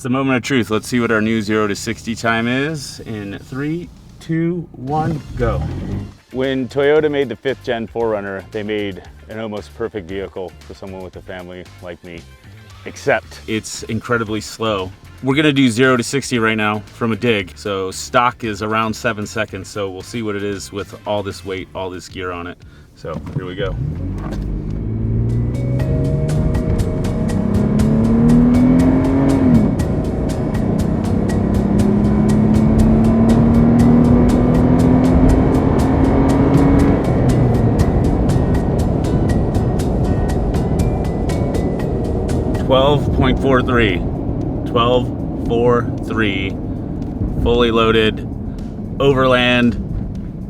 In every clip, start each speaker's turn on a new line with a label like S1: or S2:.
S1: the moment of truth. Let's see what our new 0 to 60 time is in 3, 2, 1, go. When Toyota made the 5th gen 4Runner, they made an almost perfect vehicle for someone with a family like me, except it's incredibly slow. We're gonna do 0 to 60 right now from a dig. So stock is around 7 seconds. So we'll see what it is with all this weight, all this gear on it. So here we go. .43, fully loaded, overland,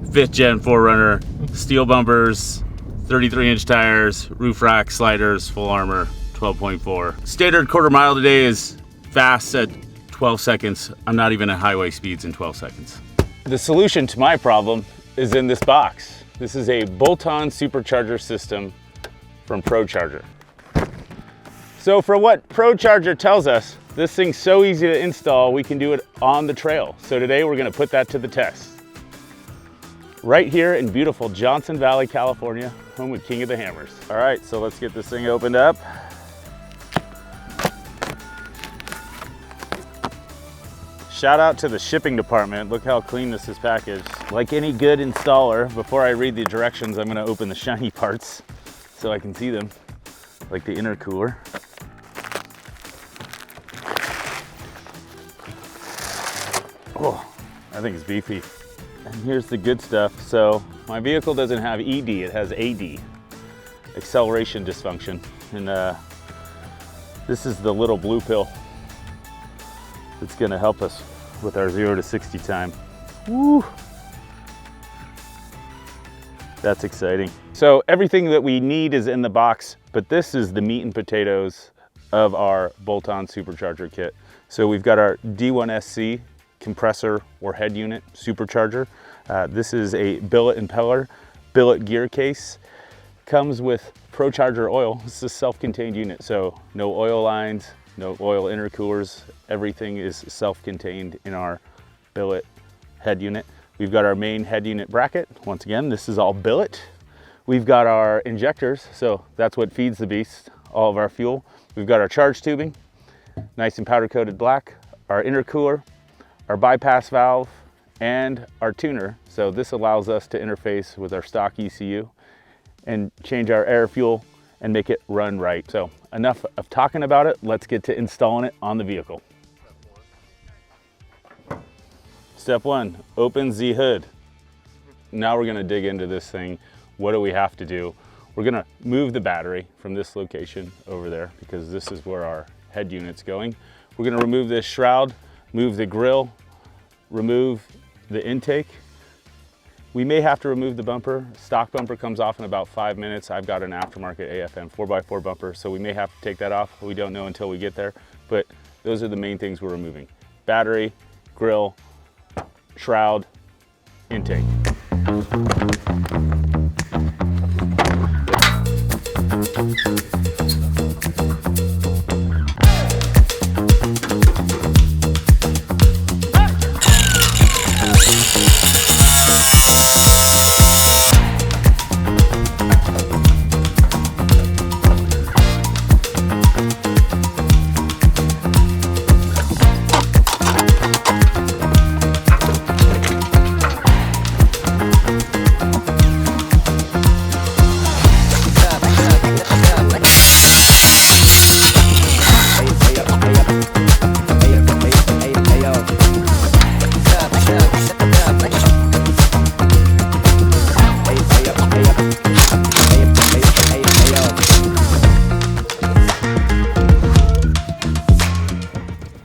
S1: 5th gen 4Runner, steel bumpers, 33-inch tires, roof rack, sliders, full armor, 12.4. Standard quarter mile today is fast at 12 seconds. I'm not even at highway speeds in 12 seconds. The solution to my problem is in this box. This is a bolt-on supercharger system from ProCharger. So for what ProCharger tells us, this thing's so easy to install, we can do it on the trail. So today we're gonna put that to the test. Right here in beautiful Johnson Valley, California, home with King of the Hammers. All right, so let's get this thing opened up. Shout out to the shipping department. Look how clean this is packaged. Like any good installer, before I read the directions, I'm gonna open the shiny parts so I can see them, like the intercooler. Oh, I think it's beefy. And here's the good stuff. So my vehicle doesn't have ED, it has AD, acceleration dysfunction. And this is the little blue pill that's gonna help us with our 0 to 60 time. Woo! That's exciting. So everything that we need is in the box, but this is the meat and potatoes of our bolt-on supercharger kit. So we've got our D1SC compressor or head unit supercharger. This is a billet impeller, billet gear case. Comes with ProCharger oil. This is a self-contained unit, so no oil lines, no oil intercoolers. Everything is self-contained in our billet head unit. We've got our main head unit bracket. Once again, this is all billet. We've got our injectors, so that's what feeds the beast, all of our fuel. We've got our charge tubing, nice and powder coated black, our intercooler, our bypass valve, and our tuner. So this allows us to interface with our stock ECU and change our air fuel and make it run right. So enough of talking about it, let's get to installing it on the vehicle. Step 1, open the hood. Now we're gonna dig into this thing. What do we have to do? We're gonna move the battery from this location over there because this is where our head unit's going. We're gonna remove this shroud, move the grill, remove the intake. We may have to remove the bumper. Stock bumper comes off in about 5 minutes. I've got an aftermarket AFM 4x4 bumper, so we may have to take that off. We don't know until we get there, but those are the main things we're removing. Battery, grill, shroud, intake.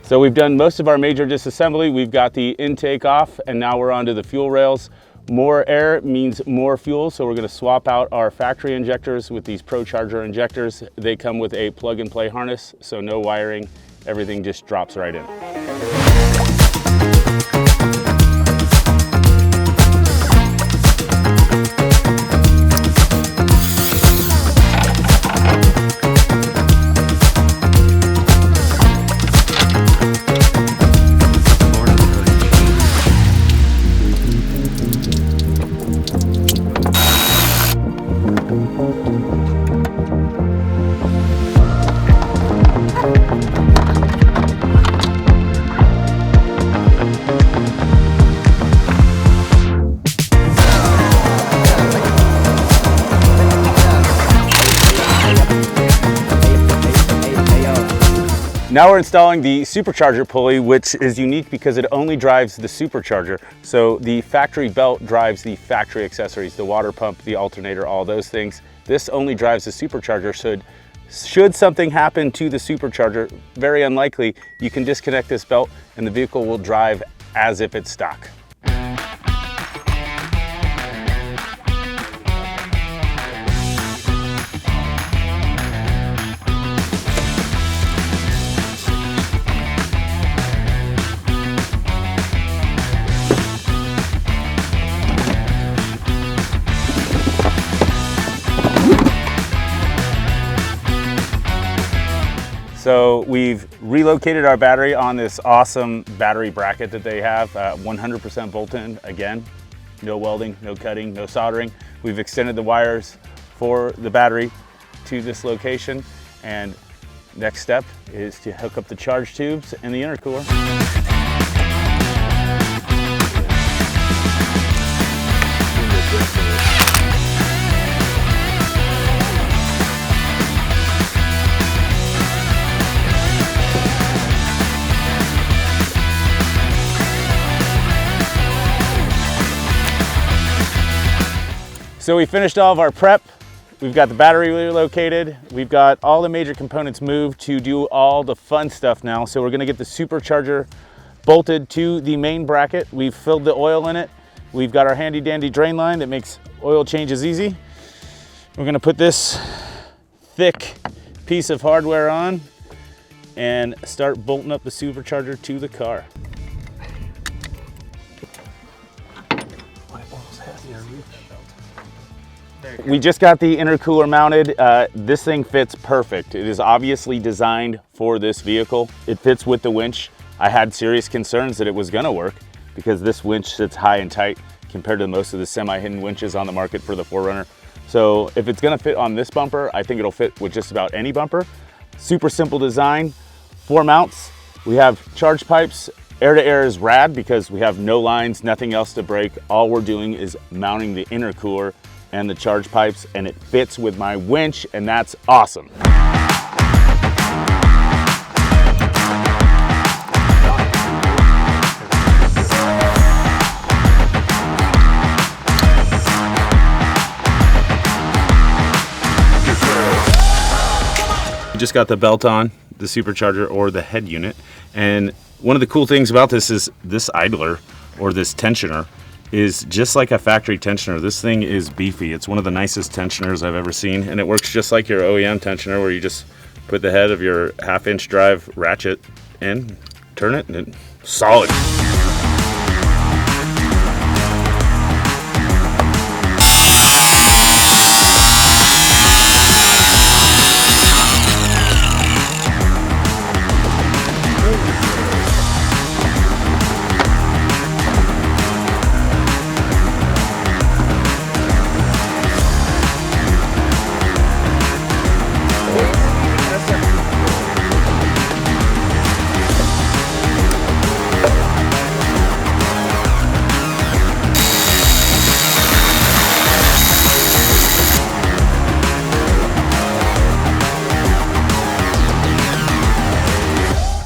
S1: So we've done most of our major disassembly. We've got the intake off and now we're onto the fuel rails. More air means more fuel, so we're gonna swap out our factory injectors with these ProCharger injectors. They come with a plug and play harness, so no wiring, everything just drops right in. Now we're installing the Supercharger pulley, which is unique because it only drives the Supercharger. So the factory belt drives the factory accessories, the water pump, the alternator, all those things. This only drives the Supercharger, so should something happen to the Supercharger, very unlikely, you can disconnect this belt and the vehicle will drive as if it's stock. So we've relocated our battery on this awesome battery bracket that they have, 100% bolt-in, again, no welding, no cutting, no soldering. We've extended the wires for the battery to this location, and next step is to hook up the charge tubes and the intercooler. So we finished all of our prep. We've got the battery relocated. We've got all the major components moved to do all the fun stuff now. So we're gonna get the Supercharger bolted to the main bracket. We've filled the oil in it. We've got our handy dandy drain line that makes oil changes easy. We're gonna put this thick piece of hardware on and start bolting up the Supercharger to the car. We just got the intercooler mounted. This thing fits perfect. It is obviously designed for this vehicle. It fits with the winch. I had serious concerns that it was gonna work because this winch sits high and tight compared to most of the semi-hidden winches on the market for the 4Runner. So if it's gonna fit on this bumper, I think it'll fit with just about any bumper. Super simple design, 4 mounts. We have charge pipes. Air to air is rad because we have no lines, nothing else to break. All we're doing is mounting the intercooler and the charge pipes, and it fits with my winch, and that's awesome. We just got the belt on, the Supercharger or the head unit, and one of the cool things about this is this idler or this tensioner is just like a factory tensioner. This thing is beefy. It's one of the nicest tensioners I've ever seen, and it works just like your OEM tensioner where you just put the head of your 1/2-inch drive ratchet in, turn it, and it's solid.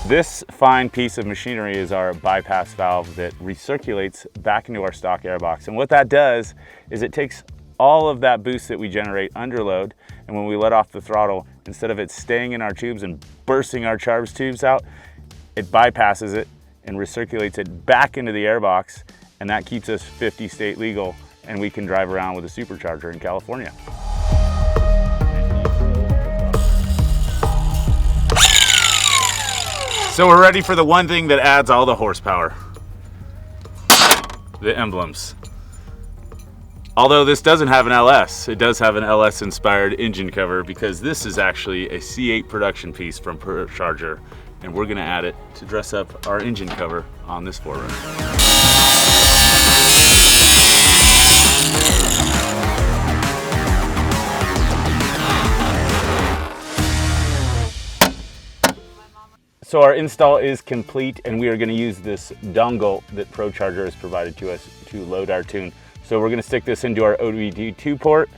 S1: This fine piece of machinery is our bypass valve that recirculates back into our stock airbox. And what that does is it takes all of that boost that we generate under load, and when we let off the throttle, instead of it staying in our tubes and bursting our charge tubes out, it bypasses it and recirculates it back into the airbox, and that keeps us 50 state legal, and we can drive around with a Supercharger in California. So we're ready for the one thing that adds all the horsepower. The emblems. Although this doesn't have an LS, it does have an LS inspired engine cover because this is actually a C8 production piece from ProCharger, and we're gonna add it to dress up our engine cover on this 4Runner. So our install is complete, and we are going to use this dongle that ProCharger has provided to us to load our tune. So we're going to stick this into our OBD2 port,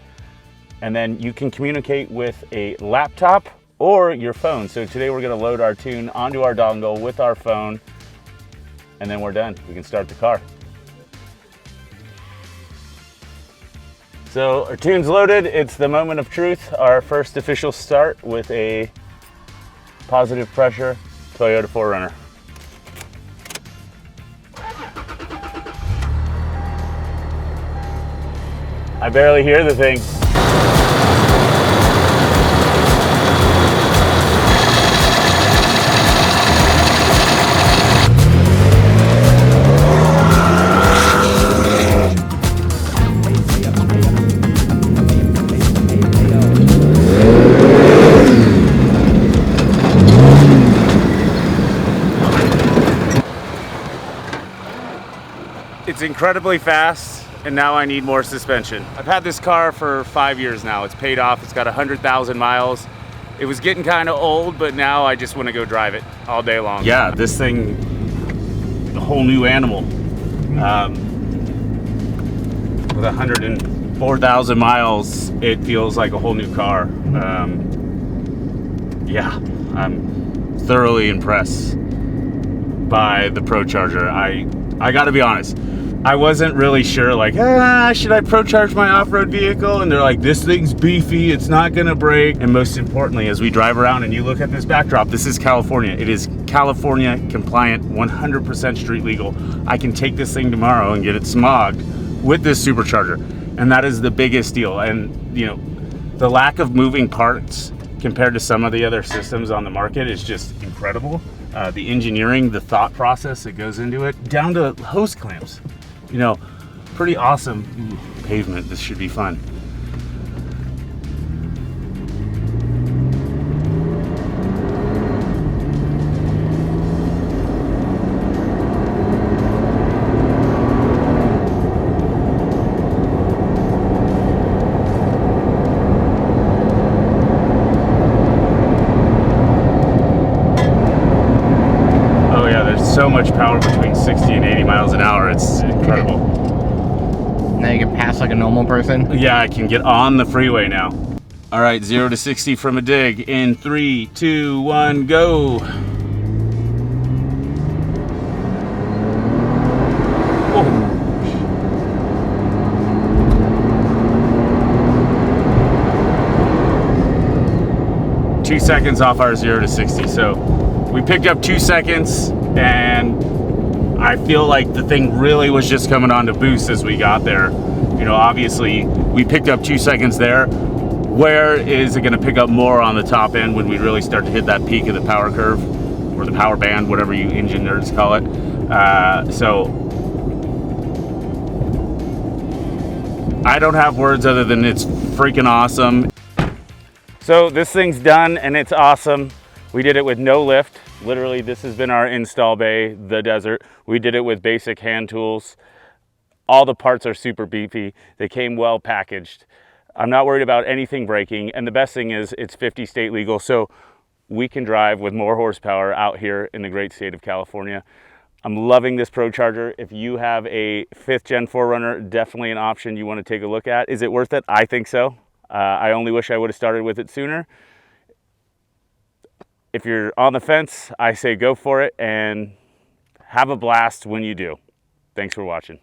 S1: and then you can communicate with a laptop or your phone. So today we're going to load our tune onto our dongle with our phone, and then we're done. We can start the car. So our tune's loaded. It's the moment of truth, our first official start with a positive pressure Toyota 4Runner. I barely hear the thing. It's incredibly fast, and now I need more suspension. I've had this car for 5 years now. It's paid off. It's got 100,000 miles. It was getting kind of old, but now I just want to go drive it all day long. Yeah, this thing, a whole new animal. With 104,000 miles, it feels like a whole new car. Yeah, I'm thoroughly impressed by the ProCharger. I gotta be honest, I wasn't really sure, like, should I ProCharge my off-road vehicle? And they're like, this thing's beefy, it's not gonna break. And most importantly, as we drive around and you look at this backdrop, this is California. It is California compliant, 100% street legal. I can take this thing tomorrow and get it smogged with this supercharger. And that is the biggest deal. And you know, the lack of moving parts compared to some of the other systems on the market is just incredible. The engineering, the thought process that goes into it, down to hose clamps. You know, pretty awesome. Ooh, pavement, this should be fun. So much power between 60 and 80 miles an hour. It's incredible.
S2: Now you can pass like a normal person?
S1: Yeah, I can get on the freeway now. All right, 0 to 60 from a dig in 3, 2, 1, go. Oh. 2 seconds off our 0 to 60. So we picked up 2 seconds, and I feel like the thing really was just coming on to boost as we got there. You know, obviously we picked up 2 seconds there. Where is it gonna pick up more on the top end when we really start to hit that peak of the power curve, or the power band, whatever you engine nerds call it. So I don't have words other than it's freaking awesome. So this thing's done and it's awesome. We did it with no lift. Literally, this has been our install bay, the desert. We did it with basic hand tools. All the parts are super beefy. They came well packaged. I'm not worried about anything breaking. And the best thing is it's 50 state legal. So we can drive with more horsepower out here in the great state of California. I'm loving this ProCharger. If you have a 5th gen 4Runner, definitely an option you want to take a look at. Is it worth it? I think so. I only wish I would have started with it sooner. If you're on the fence, I say go for it and have a blast when you do. Thanks for watching.